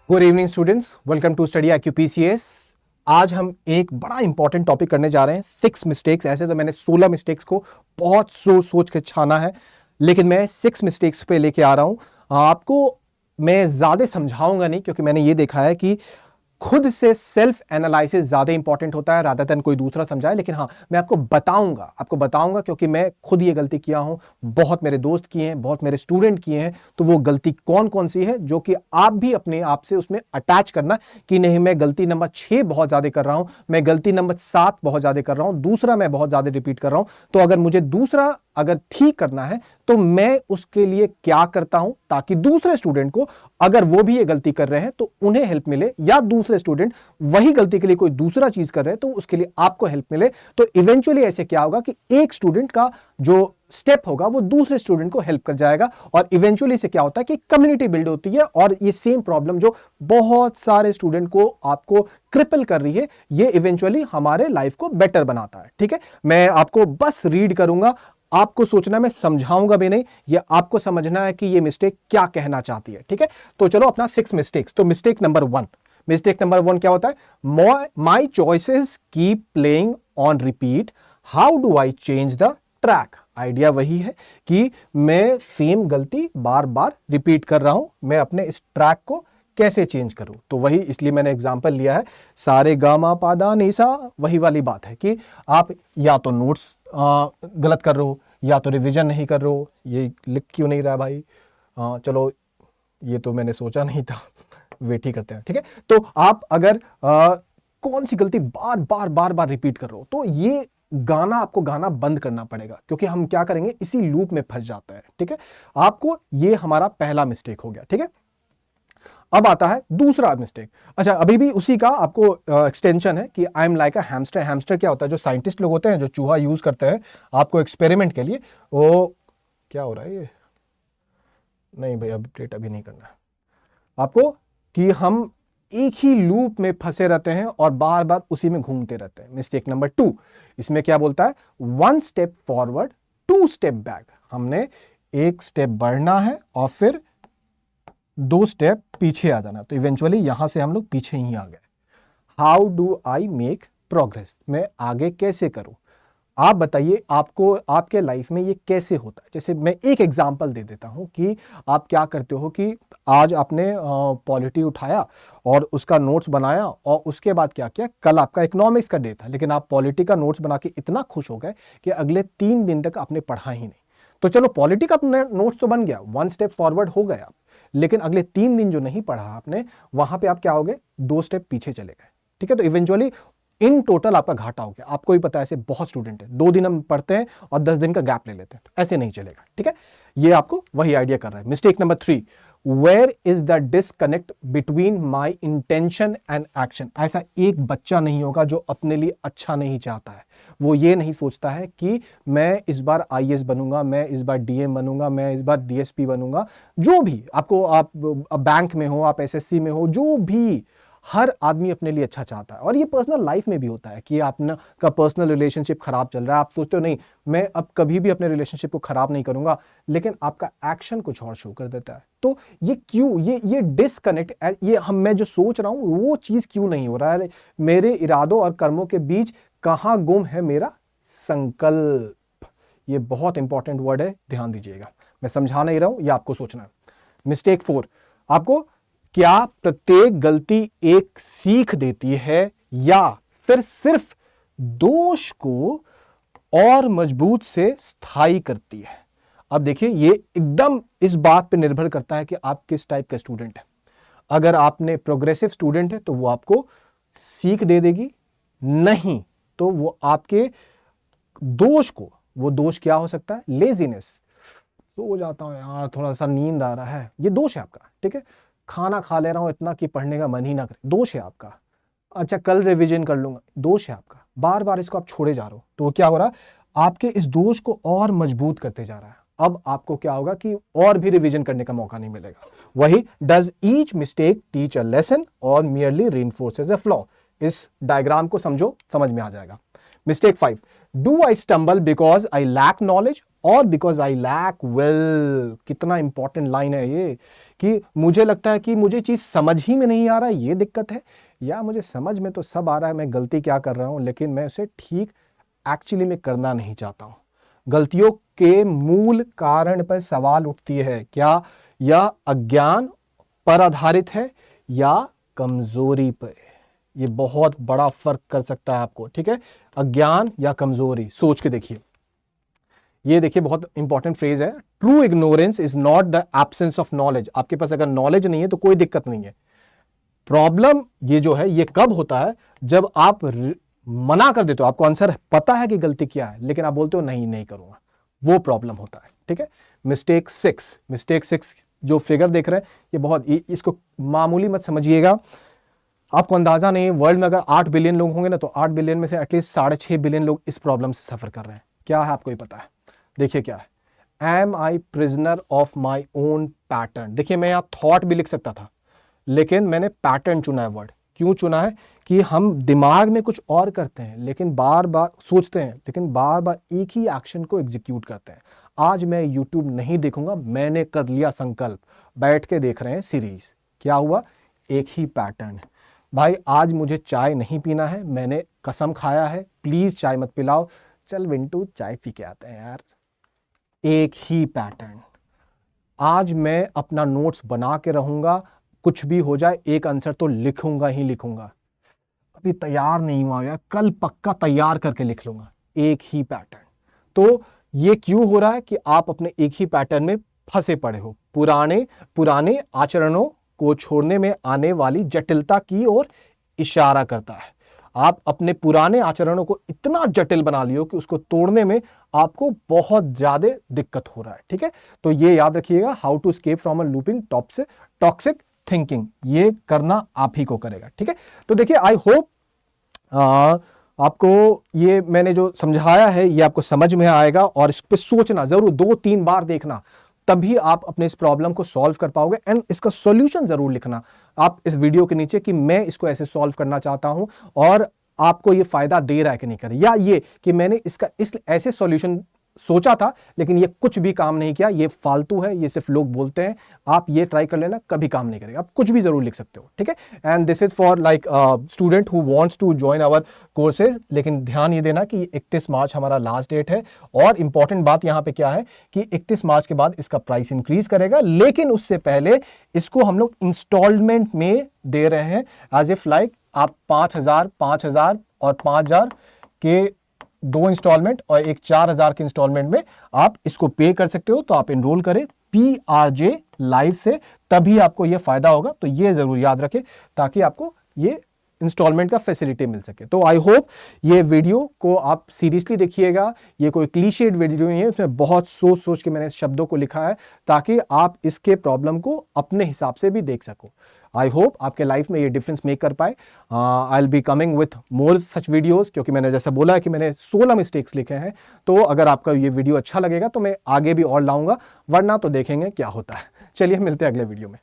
Good evening students, welcome to study IQ PCS। आज हम एक बड़ा इंपॉर्टेंट टॉपिक करने जा रहे हैं, 6 मिस्टेक्स। ऐसे तो मैंने 16 मिस्टेक्स को बहुत सोच के छाना है, लेकिन मैं 6 मिस्टेक्स पे लेके आ रहा हूं आपको। मैं ज्यादा समझाऊंगा नहीं, क्योंकि मैंने ये देखा है कि खुद से सेल्फ एनालिसिस ज्यादा इंपॉर्टेंट होता है रादर देन कोई दूसरा समझाए। लेकिन हाँ, मैं आपको बताऊंगा क्योंकि मैं खुद ये गलती किया हूं, बहुत मेरे दोस्त किए हैं, बहुत मेरे स्टूडेंट किए हैं। तो वो गलती कौन कौन सी है जो कि आप भी अपने आप से उसमें अटैच करना कि नहीं, मैं गलती नंबर 6 बहुत ज्यादा कर रहा हूं, मैं गलती नंबर 7 बहुत ज्यादा कर रहा हूं, दूसरा मैं बहुत ज्यादा रिपीट कर रहा हूं। तो अगर मुझे दूसरा अगर ठीक करना है तो मैं उसके लिए क्या करता हूं, ताकि दूसरे स्टूडेंट को, अगर वो भी ये गलती कर रहे हैं तो उन्हें हेल्प मिले, या दूसरे स्टूडेंट वही गलती के लिए कोई दूसरा चीज कर रहे हैं तो उसके लिए आपको हेल्प मिले। तो इवेंचुअली ऐसे क्या होगा कि एक स्टूडेंट का जो स्टेप होगा वो दूसरे स्टूडेंट को हेल्प कर जाएगा, और इवेंचुअली से क्या होता है कि कम्युनिटी बिल्ड होती है। और ये सेम प्रॉब्लम जो बहुत सारे स्टूडेंट को आपको क्रिपल कर रही है, ये इवेंचुअली हमारे लाइफ को बेटर बनाता है। ठीक है, मैं आपको बस रीड करूंगा, आपको सोचना, मैं समझाऊंगा भी नहीं, ये आपको समझना है कि ये मिस्टेक क्या कहना चाहती है। ठीक है, तो चलो अपना 6 मिस्टेक्स। तो मिस्टेक नंबर 1 क्या होता है? My choices keep playing on repeat, how do I change the track. Idea वही है कि मैं सेम गलती बार बार रिपीट कर रहा हूं, मैं अपने इस ट्रैक को कैसे चेंज करूं। तो वही, इसलिए मैंने एग्जांपल लिया है, सारे गामा पादा निसा। वही वाली बात है कि आप या तो नोट्स गलत कर रहे हो, या तो रिवीजन नहीं कर रहे हो। ये लिख क्यों नहीं रहा भाई? चलो, ये तो मैंने सोचा नहीं था, वेट ही करते हैं। ठीक है, तो आप अगर कौन सी गलती बार बार रिपीट कर रहे हो, तो ये गाना आपको गाना बंद करना पड़ेगा, क्योंकि हम क्या करेंगे, इसी लूप में फंस जाते हैं। ठीक है, आपको, ये हमारा पहला मिस्टेक हो गया। ठीक है, अब आता है दूसरा मिस्टेक। अच्छा, अभी भी उसी का आपको एक्सटेंशन है कि I am like a hamster. Hamster क्या होता है? जो साइंटिस्ट लोग होते हैं, जो चूहा यूज करते हैं आपको एक्सपेरिमेंट के लिए, वो क्या हो रहा है ये? नहीं भाई, अपडेट अभी नहीं करना है आपको, कि हम एक ही लूप में फंसे रहते हैं और बार बार उसी में घूमते रहते हैं। मिस्टेक नंबर 2, इसमें क्या बोलता है? 1 स्टेप फॉरवर्ड 2 स्टेप बैक। हमने 1 स्टेप बढ़ना है और फिर 2 स्टेप पीछे आ जाना। तो इवेंचुअली यहां से हम लोग पीछे ही आ गए। How do I make progress? मैं आगे कैसे करूं? आप बताइए, आपको आपके लाइफ में ये कैसे होता है? जैसे मैं एक एग्जांपल दे देता हूं कि आप क्या करते हो कि आज आपने पॉलिटी उठाया और उसका नोट्स बनाया, और उसके बाद क्या किया, कल आपका इकोनॉमिक्स का डे था, लेकिन आप पॉलिटी का नोट्स बना के इतना खुश हो गए कि अगले 3 दिन तक आपने पढ़ा ही नहीं। तो चलो, पॉलिटी का नोट्स तो बन गया, 1 स्टेप फॉरवर्ड हो गए आप, लेकिन अगले 3 दिन जो नहीं पढ़ा आपने, वहां पे आप क्या हो गए? 2 स्टेप पीछे चले गए। ठीक है, तो इवेंचुअली इन टोटल आपका घाटा हो गया। आपको ही पता है, ऐसे बहुत स्टूडेंट है, 2 दिन हम पढ़ते हैं और 10 दिन का गैप ले लेते हैं, तो ऐसे नहीं चलेगा। ठीक है, ये आपको वही आइडिया कर रहा है। Mistake number 3, where is the disconnect between my intention and action. ऐसा एक बच्चा नहीं होगा जो अपने लिए अच्छा नहीं चाहता है। वो ये नहीं सोचता है कि मैं इस बार IAS बनूंगा, मैं इस बार DM बनूंगा, मैं इस बार DSP बनूंगा। जो भी आपको, आप बैंक में हो, आप SSC में हो, जो भी, हर आदमी अपने लिए अच्छा चाहता है। और ये पर्सनल लाइफ में भी होता है कि आपका का पर्सनल रिलेशनशिप खराब चल रहा है, आप सोचते हो नहीं, मैं अब कभी भी अपने रिलेशनशिप को खराब नहीं करूंगा, लेकिन आपका एक्शन कुछ और शो कर देता है। तो ये क्यों, ये डिस्कनेक्ट, मैं जो सोच रहा हूं वो चीज क्यों नहीं हो रहा है? मेरे इरादों और कर्मों के बीच कहां गुम है मेरा संकल्प? ये बहुत इंपॉर्टेंट वर्ड है, ध्यान दीजिएगा। मैं समझा नहीं रहा हूं, ये आपको सोचना है। मिस्टेक 4, आपको, क्या प्रत्येक गलती एक सीख देती है, या फिर सिर्फ दोष को और मजबूत से स्थायी करती है? अब देखिए, ये एकदम इस बात पे निर्भर करता है कि आप किस टाइप का स्टूडेंट है। अगर आपने प्रोग्रेसिव स्टूडेंट है तो वो आपको सीख दे देगी, नहीं तो वो आपके दोष को, वो दोष क्या हो सकता है? लेजीनेस, सो जाता हूं यार, थोड़ा सा नींद आ रहा है, ये दोष है आपका। ठीक है, खाना खा ले रहा हूं इतना कि पढ़ने का मन ही ना करे, दोष है आपका। अच्छा, कल रिवीजन कर लूंगा, दोष है आपका। बार बार इसको आप छोड़े जा रहे हो, तो वो क्या हो रहा है? आपके इस दोष को और मजबूत करते जा रहा है। अब आपको क्या होगा कि और भी रिवीजन करने का मौका नहीं मिलेगा। वही, does each mistake teach a lesson और मियरली रीइंफोर्सेस अ फ्लॉ? इस डायग्राम को समझो, समझ में आ जाएगा। Mistake 5, do I stumble because I lack knowledge और बिकॉज आई लैक विल। कितना इंपॉर्टेंट लाइन है ये, कि मुझे लगता है कि मुझे चीज समझ ही में नहीं आ रहा है, ये दिक्कत है, या मुझे समझ में तो सब आ रहा है मैं गलती क्या कर रहा हूं, लेकिन मैं उसे ठीक एक्चुअली में करना नहीं चाहता हूं। गलतियों के मूल कारण पर सवाल उठती है, क्या यह अज्ञान पर आधारित है या कमजोरी पर। ये बहुत बड़ा फर्क कर सकता है आपको, ठीक है, अज्ञान या कमजोरी। सोच के देखिए, ये देखिए बहुत इंपॉर्टेंट फ्रेज है, true ignorance is not the absence of knowledge. आपके पास अगर नॉलेज नहीं है तो कोई दिक्कत नहीं है। प्रॉब्लम ये जो है ये कब होता है, जब आप मना कर देते हो, आपको आंसर पता है कि गलती क्या है, लेकिन आप बोलते हो नहीं नहीं करूंगा, वो प्रॉब्लम होता है, ठीक है। मिस्टेक 6 जो फिगर देख रहे हैं, ये बहुत, इसको मामूली मत समझिएगा। आपको अंदाजा नहीं है, वर्ल्ड में अगर 8 बिलियन लोग होंगे ना, तो 8 बिलियन में से एटलीस्ट 6.5 बिलियन लोग इस प्रॉब्लम से सफर कर रहे हैं। क्या है आपको ही पता है। देखिए क्या है, am I prisoner of my own pattern. देखिए मैं यहां थॉट भी लिख सकता था, लेकिन मैंने पैटर्न चुना है वर्ड। क्यों चुना है, कि हम दिमाग में कुछ और करते हैं, लेकिन बार बार सोचते हैं, लेकिन बार बार एक ही एक्शन को एग्जीक्यूट करते हैं। आज मैं यूट्यूब नहीं देखूंगा, मैंने कर लिया संकल्प, बैठ के देख रहे हैं सीरीज। क्या हुआ, एक ही पैटर्न। भाई आज मुझे चाय नहीं पीना है, मैंने कसम खाया है, प्लीज चाय मत पिलाओ, चल विंटू चाय पी के आते हैं यार। एक ही पैटर्न। आज मैं अपना नोट्स बना के रहूंगा, कुछ भी हो जाए एक आंसर तो लिखूंगा ही लिखूंगा। अभी तैयार नहीं हुआ यार, कल पक्का तैयार करके लिख लूंगा। एक ही पैटर्न। तो ये क्यों हो रहा है, कि आप अपने एक ही पैटर्न में फंसे पड़े हो। पुराने आचरणों को छोड़ने में आने वाली जटिलता की ओर इशारा करता है। आप अपने पुराने आचरणों को इतना जटिल बना लियो कि उसको तोड़ने में आपको बहुत ज्यादा दिक्कत हो रहा है, ठीक है। तो ये याद रखिएगा, how to escape from a looping toxic thinking, ये करना आप ही को करेगा, ठीक है। तो देखिए आई होप आपको ये मैंने जो समझाया है ये आपको समझ में आएगा, और इस पे सोचना जरूर, 2-3 बार देखना, तभी आप अपने इस प्रॉब्लम को सॉल्व कर पाओगे। एंड इसका सॉल्यूशन जरूर लिखना आप इस वीडियो के नीचे, कि मैं इसको ऐसे सॉल्व करना चाहता हूं और आपको ये फायदा दे रहा है कि नहीं कर, या ये कि मैंने इसका इस ऐसे सॉल्यूशन सोचा था लेकिन ये कुछ भी काम नहीं किया, ये फालतू है, ये सिर्फ लोग बोलते हैं। आप ये ट्राई कर लेना, कभी काम नहीं करेगा। आप कुछ भी जरूर लिख सकते हो, ठीक है। And this is for like student who wants to join our courses. लेकिन ध्यान ये देना कि 31 मार्च हमारा लास्ट डेट है, और इंपॉर्टेंट बात यहां पे क्या है कि 31 मार्च के बाद इसका प्राइस इंक्रीज करेगा, लेकिन उससे पहले इसको हम लोग इंस्टॉलमेंट में दे रहे हैं, एज इफ लाइक आप 5,000 और 5,000 के 2 इंस्टॉलमेंट और एक 4,000 के इंस्टॉलमेंट में आप इसको पे कर सकते हो। तो आप एनरोल करें PRJ लाइव से, तभी आपको ये फायदा होगा। तो ये जरूर याद रखें, ताकि आपको ये इंस्टॉलमेंट का फैसिलिटी मिल सके। तो आई होप ये वीडियो को आप सीरियसली देखिएगा, ये कोई क्लीशेड वीडियो नहीं है, इसमें बहुत सोच सोच के मैंने शब्दों को लिखा है, ताकि आप इसके प्रॉब्लम को अपने हिसाब से भी देख सको। आई होप आपके लाइफ में ये डिफरेंस मेक कर पाए। I will be coming with more such videos, क्योंकि मैंने जैसा बोला है कि मैंने 16 मिस्टेक्स लिखे हैं। तो अगर आपका ये वीडियो अच्छा लगेगा तो मैं आगे भी और लाऊंगा, वरना तो देखेंगे क्या होता है। चलिए मिलते हैं अगले वीडियो में।